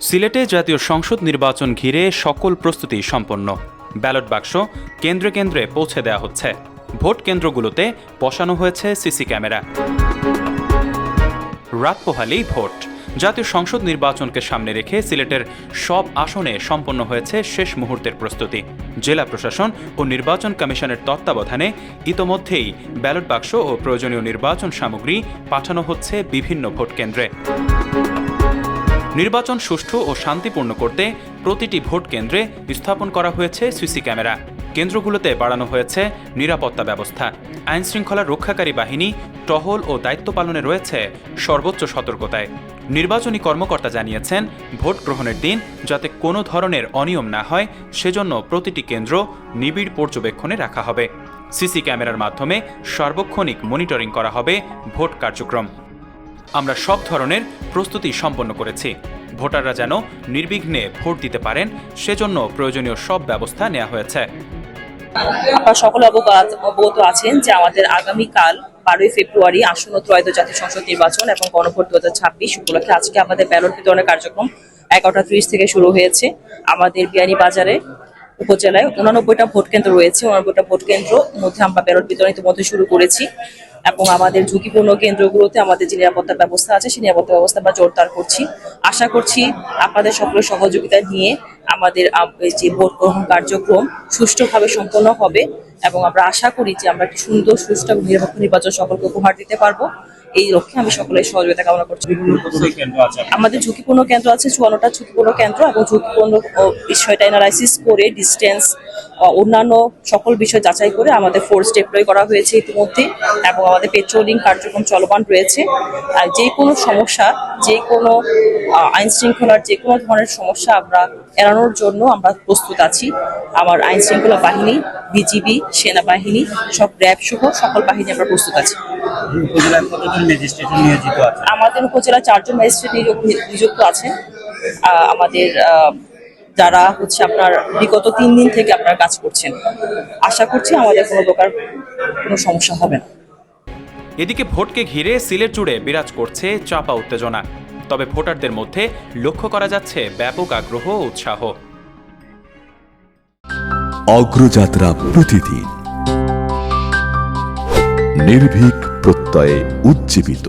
সিলেটে জাতীয় সংসদ নির্বাচন ঘিরে সকল প্রস্তুতি সম্পন্ন। ব্যালট বাক্স কেন্দ্রে কেন্দ্রে পৌঁছে দেওয়া হচ্ছে। ভোট কেন্দ্রগুলোতে বসানো হয়েছে সিসি ক্যামেরা। রাত পোহালেই ভোট। জাতীয় সংসদ নির্বাচনকে সামনে রেখে সিলেটের সব আসনে সম্পন্ন হয়েছে শেষ মুহূর্তের প্রস্তুতি। জেলা প্রশাসন ও নির্বাচন কমিশনের তত্ত্বাবধানে ইতোমধ্যেই ব্যালট বাক্স ও প্রয়োজনীয় নির্বাচন সামগ্রী পাঠানো হচ্ছে বিভিন্ন ভোট কেন্দ্রে। নির্বাচন সুষ্ঠু ও শান্তিপূর্ণ করতে প্রতিটি ভোট কেন্দ্রে স্থাপন করা হয়েছে সিসি ক্যামেরা। কেন্দ্রগুলোতে বাড়ানো হয়েছে নিরাপত্তা ব্যবস্থা। আইনশৃঙ্খলা রক্ষাকারী বাহিনী টহল ও দায়িত্ব পালনে রয়েছে সর্বোচ্চ সতর্কতায়। নির্বাচনী কর্মকর্তা জানিয়েছেন, ভোট গ্রহণের দিন যাতে কোনো ধরনের অনিয়ম না হয় সেজন্য প্রতিটি কেন্দ্র নিবিড় পর্যবেক্ষণে রাখা হবে। সিসি ক্যামেরার মাধ্যমে সার্বক্ষণিক মনিটরিং করা হবে ভোট কার্যক্রম। আমরা সব ধরনের প্রস্তুতি সম্পন্ন করেছি। ভোটাররা যেন নির্বিঘ্নে ভোট দিতে পারেন সেজন্য প্রয়োজনীয় সব ব্যবস্থা নেওয়া হয়েছে। আপনারা সকলে অবগত আছেন যে আমাদের আগামীকাল 12ই ফেব্রুয়ারি আসন্ন ত্রয়োদশ জাতীয় সংসদ নির্বাচন এবং গণভোট 2026 উপলক্ষে আজকে আমাদের ব্যালট বিতরণের কার্যক্রম 11:30 থেকে শুরু হয়েছে। আমাদের বিয়ানীবাজারে উপজেলায় 89টা ভোট কেন্দ্র রয়েছে। 89টা ভোট কেন্দ্র মধ্যে আমরা ব্যালট বিতরণ ইতিমধ্যে শুরু করেছি এবং আমাদের ঝুঁকিপূর্ণ কেন্দ্রগুলোতে আমাদের যে নিরাপত্তা ব্যবস্থা আছে সেই নিরাপত্তা ব্যবস্থা আমরা জোরদার করছি। আশা করছি আপনাদের সকলের সহযোগিতা নিয়ে আমাদের যে ভোট গ্রহণ কার্যক্রম সুষ্ঠুভাবে সম্পন্ন হবে এবং আমরা আশা করি যে আমরা একটি সুন্দর সুষ্ঠু এবং নিরপেক্ষ নির্বাচন সকলকে উপহার দিতে পারবো। এই লক্ষ্যে আমি সকলের সহযোগিতা কামনা করছি। আমাদের ঝুঁকিপূর্ণ কেন্দ্র আছে 54টা ঝুঁকিপূর্ণ কেন্দ্র এবং ঝুঁকিপূর্ণ বিষয়টা অ্যানালাইসিস করে ডিস্টেন্স অন্যান্য সকল বিষয় যাচাই করে আমাদের ফোর্স ডিপ্লয় করা হয়েছে ইতিমধ্যে এবং আমাদের পেট্রোলিং কার্যক্রম চলমান রয়েছে। আর যে কোনো সমস্যা, যে কোনো আইন শৃঙ্খলার যে কোনো ধরনের সমস্যা আমরা এড়ানোর জন্য আমরা প্রস্তুত আছি। আমার আইন শৃঙ্খলা বাহিনী, বিজিবি, সেনাবাহিনী, সব র্যাব সহ সকল বাহিনী আমরা প্রস্তুত আছি। আমাদের উপজেলা 4জন ম্যাজিস্ট্রেট নিযুক্ত আছেন। আমাদের যারা আপনার বিগত 3 দিন থেকে আপনারা কাজ করছেন। আশা করছি আমাদের কোনো প্রকার কোনো সমস্যা হবে না। এদিকে ভোটকে ঘিরে সিলেট জুড়ে বিরাজ করছে চাপা উত্তেজনা। তবে ভোটারদের মধ্যে লক্ষ্য করা যাচ্ছে ব্যাপক আগ্রহ ও উৎসাহ। অগ্রযাত্রা প্রতিদিন নির্ভীক প্রত্যয়ে উজ্জীবিত।